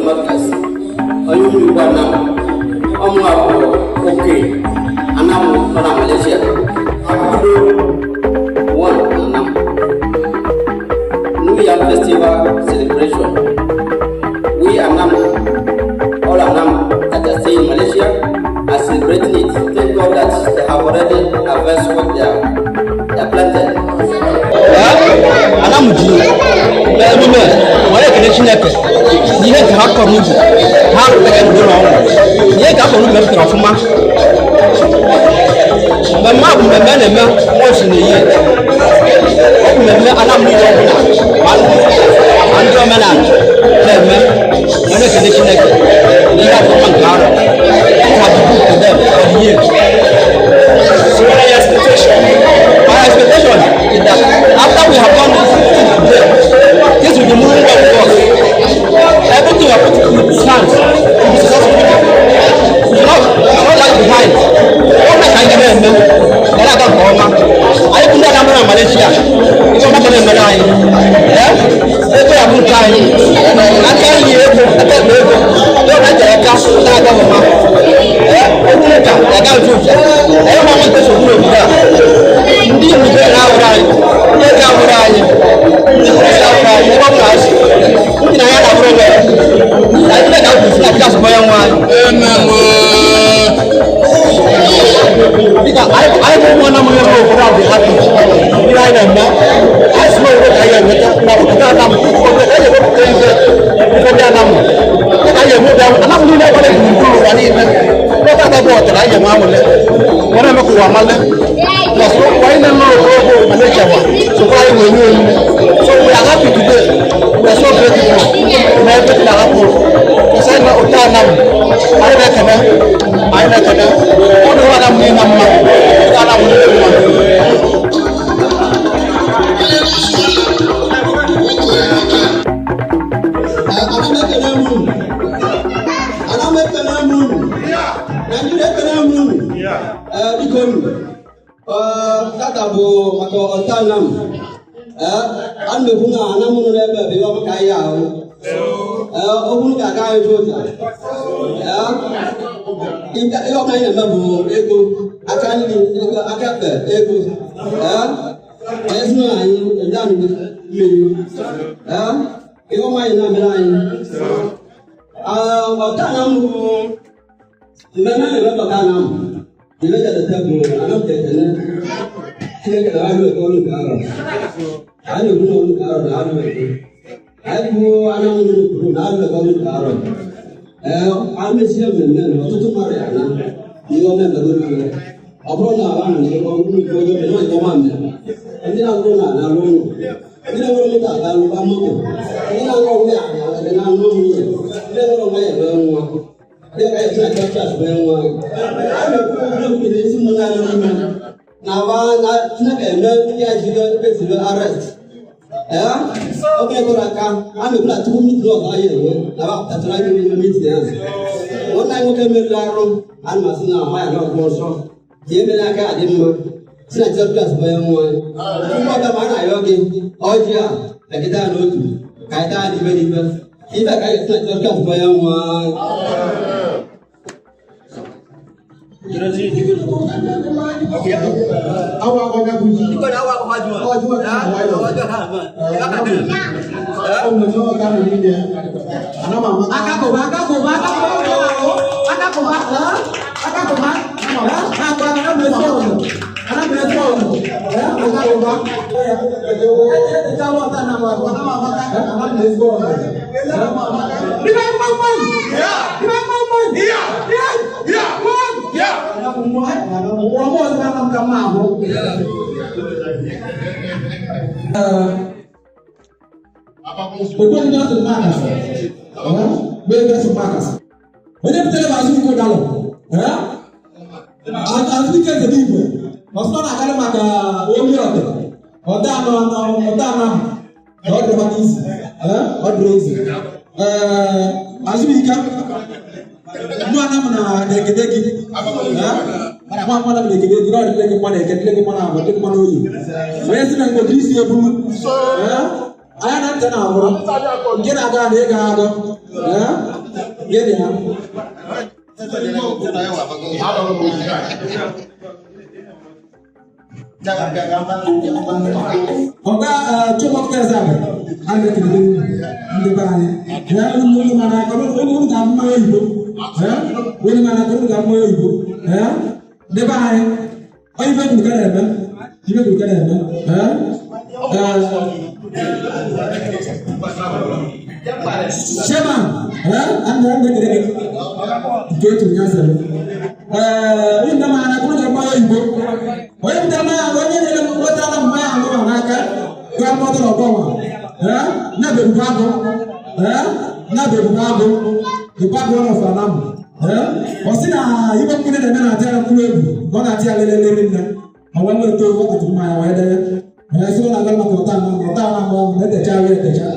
Marcus. Ayuh Banam. Okay. Anam pada Malaysia. Aku one Anam. New Year Festival celebration. We Anam, all Anam that are staying in Malaysia are celebrating it. Thank God that they have already harvested what they are planted. Anam ji, memang, orang kena cakap, dia tak kamu ji, tak boleh dorang, dia tak boleh berterus semua. Memang masih ni, memang Anam ni orang, anjur mana, memang, orang kena cakap, dia tak orang kaya, tak buat kedai, dia. So what are your expectations? My expectation is that after we have done this will be moving on to us. Everything we have put in His hands to be successful. We should not lag behind. All that I can do, I got home. I put that number in Malaysia. You don't have to remember that. Yeah? Every other time, I can't hear it. I can't hear it. Don't have to have cash. I got home. Yeah? I can't do it. Everyone wants to do it. Dia mungkin orang, dia kan orang, mungkin ayah tak orang, tapi dia tahu nak kas bayang wan. Jika ayah mau nama yang orang di hati, dia ayah nak, ayah semua orang ayah macam nak kita nama, kita ayah kita nama, kita ayah muda, anak muda boleh dulu kali ini, kita tak buat ayah mahu le, orang nak kuat malu. So why not Malaysia? So why we so we are happy today. We are so grateful. We are very happy. Saya nak utanam. I nak kena. Orang orang ni nama. Utanam ni nama. Kata bu mako otanam, anu bunga anamu nebe biwa makaya, obunu kakaya jota, inta iyo main nama bu ego, akan akape ego, esma ini dan menu, iyo main nama lain, otanam bu, mana nebe otanam. Dia ada tabu, anak terkena, dia kena ambil orang karo, anu guna orang karo, anu itu, anu anak guna orang karo, ambil siapa mana, waktu tu mari anak, dia orang baru mana, apa nak orang ni, orang guna jodoh, mana itu mana, ini nak guna, nak guna, ini nak guna tak, nak lupa mana, ini nak guna, nak guna ni, ini orang mana guna. Dia kaya nak kerja sebenarnya. Aku ni semua nak nawa nak kena dia juga arrest. Ya, okey korang, anu pula tu mungkin dua kali ni. Nawa tak terlalu minit ni. Orang yang mungkin berlarung, anu masih mai nak kurso. Dia melaka ada ni. Sina kerja sebenarnya. Cuma ada mana yogi? Oh dia, kita nuju. Kita di bawah. Kita kaya sina kerja sebenarnya. Jadi juga. Okey. Awak nak puji. Ikut awak maju. Awak dah. Silakan. Oh, menyo kan ini dia. Anak mama. Akak ko. Anak besok. Ya, akak ko. Kalau tak nama mama anak besok. Dia mama. Ya. Orang sekarang kamu. Betul tidak semangat. Betul semangat. Mana betul bahasa itu dalam. Asli kan jadi itu. Maksudnya kalau maka orang itu, orang dramatis, asli kan. Mana mana dek. Mana dek orang dek mana betul mana ini. Saya sedang berdiri di bawah. Ayah nanti nak orang, kita akan dek ada. Gede ha. Oga cuma kita sama, ada kita di bawah. Ya, ini mana kamu tak mau ibu, ya? Ini mana kamu tak mau ibu, ya? Di bawah. Oh ibu bukan ada, ibu bukan ada, ya? Siapa? Ya, anda kita gitu nyasar. Ini mana kamu tak mau ibu? Oh yang pertama, awalnya dalam kota lama yang makan, gak mau terobong, ya? Nabi Bago, ya? Nabi Bago, di Bago orang Fanam, ya? Osina, ibu punya dengan aja yang punya, mana aja lele-lele, awalnya itu waktu itu maya wada, ya? Sudah agak kota nama, nanti cari, ya?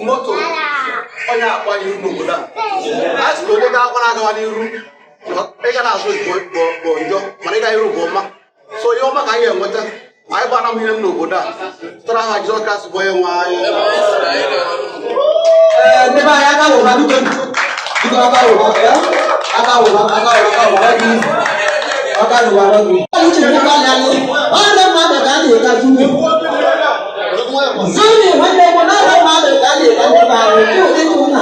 moto onye akwa iru n'obodo a sị na onye ga-akwa na-agawa n'iru ịga na-azụ bụ njọ mana ịga iru bụ ọma so ihe ọma ka anyị enweta anyị gbara m ihe m n'obodo a tụtara ha Jizọs Kraịst bụ onye nwe anyị ndị be anyị aka ụwa biko aka ụwa ya aka ụwa anyị chere ka anyị ọrụ mmadụ ka anyị ga zuru zuri nwanne m na ọrụ mmadụ ka anyị ga ndị be anyị ụdị ndụ na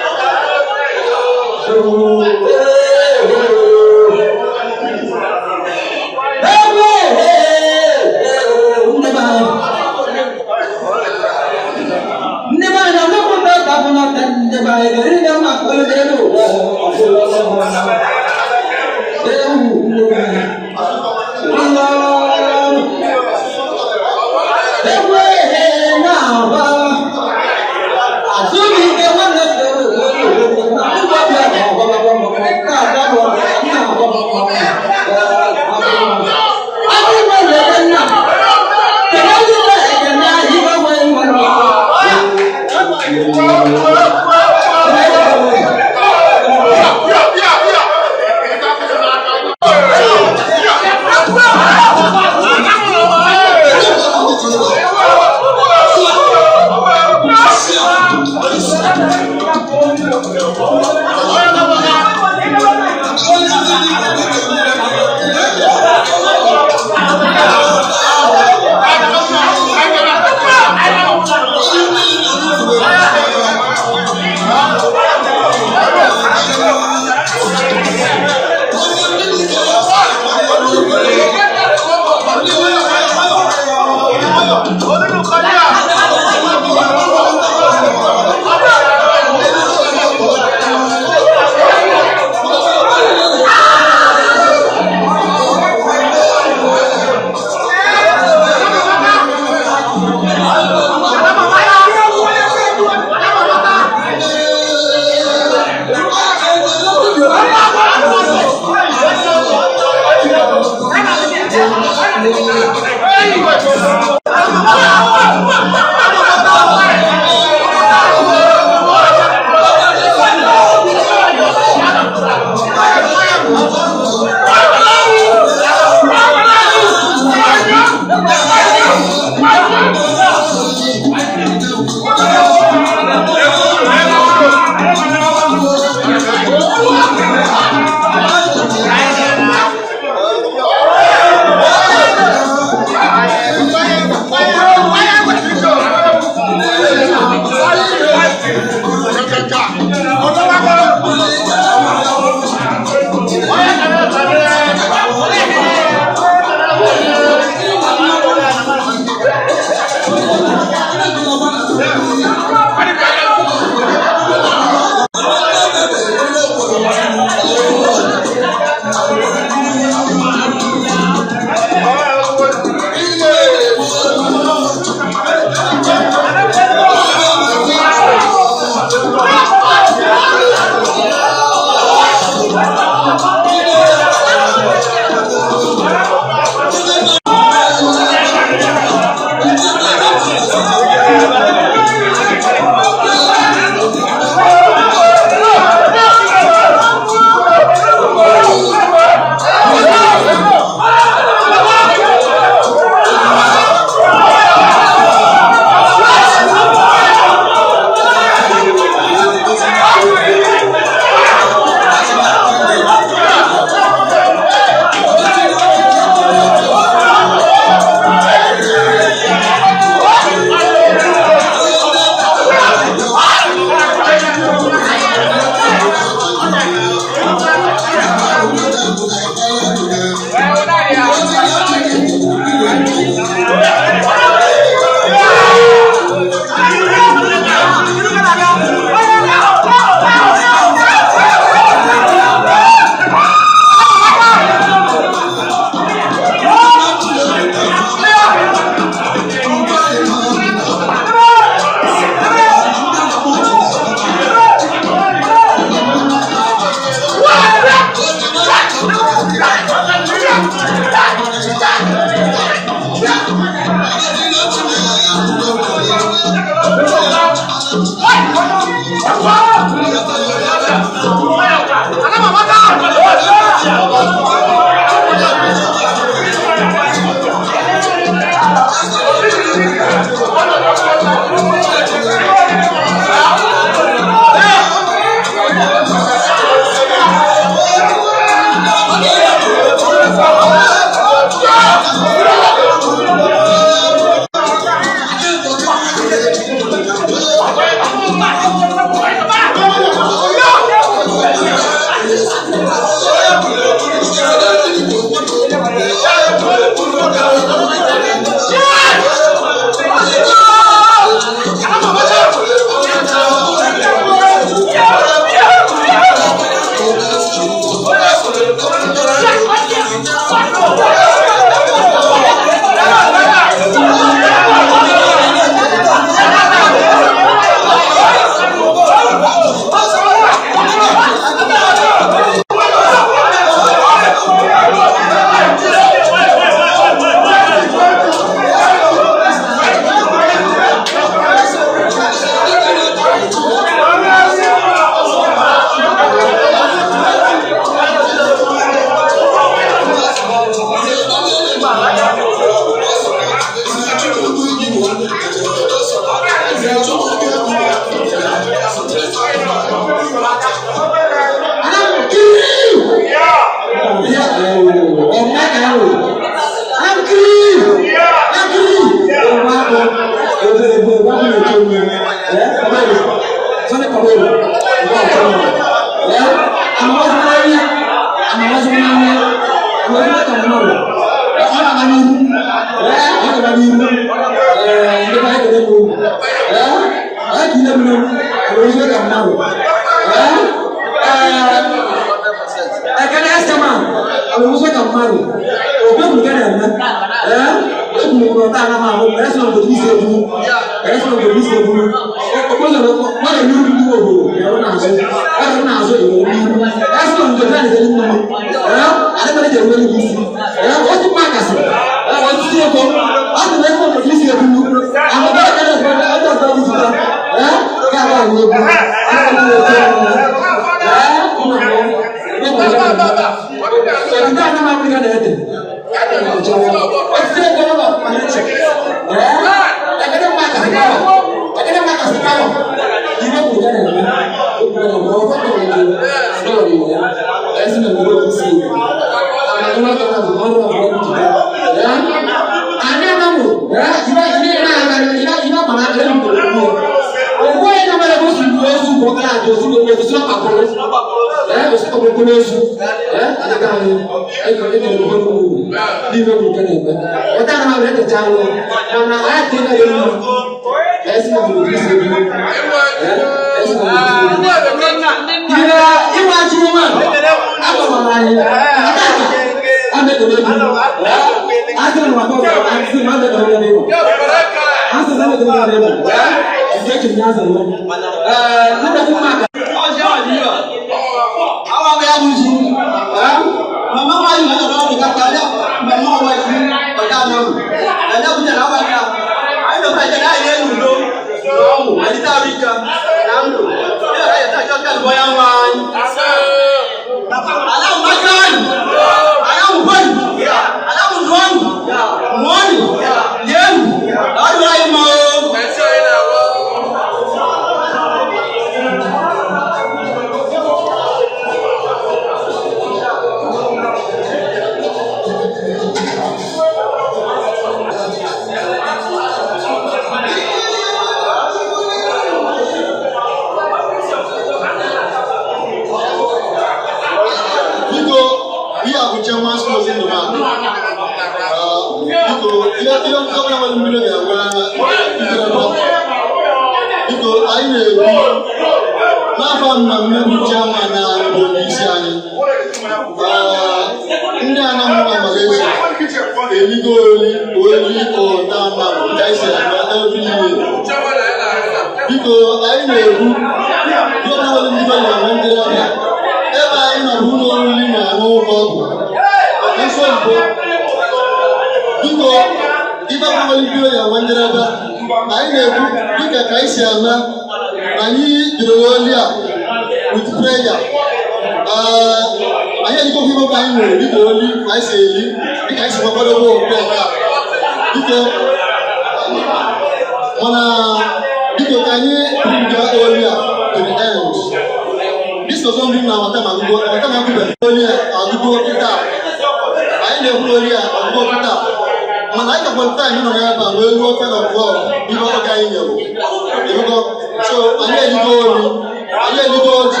anyị eligo oji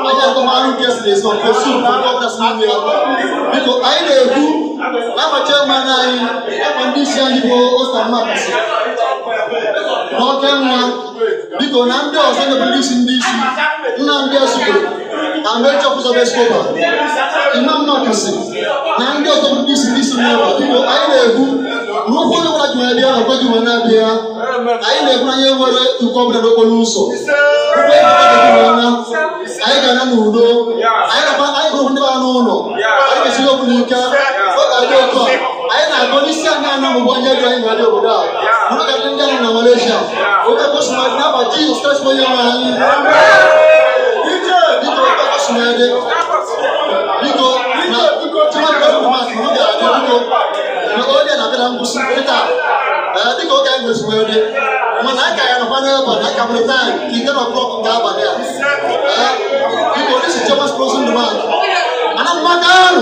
anyị agụmarụ nke si na-eso fesu ọbụlasị n'ime ya biko anyị na-ekwu na amachi mmanụ anyị ekwe ndị isi anyị bụ ostamakasi n'oke nwa biko na ndị ọzọ na-ebuli isi ndị isi Nnamdi Ezugbo na mgbe chọpụzọba Escobar Imam Makasi na ndị ọzọ bụ isi ndị isi n'ụlọ biko anyị na-ekwu n'ụkwụ onye gwara gị na-abịa na ọgwaghị nwe na-abịa anyị na-ekwu anyị nwere ụkọ ọbụla n'okporo ụzọ anyị ga-ana n'udo anyị gụrụ ndị bara n'ụlọ anyị ga-esiri okwu n'ike ọ ga-adị otu a anyị na-agụ n'isi anyị anọ mgbe onye dị anyị ga-adị obodo a mụrụ ka ndị anyị na Malaysia oge kosụmadị n'aba Jizọs Kraịst onye nwe anyị biko kosụmadị biko na chimadịmasị m ga-adị biko na onye na-abịa na ngwụsị taa dịka oge anyị gosimadị mana anyị ka ya nọkwa n'ebe na aka nwere taịm ike na ọklọk nke abalị a biko this is Chairman's closing remark. Anak makan.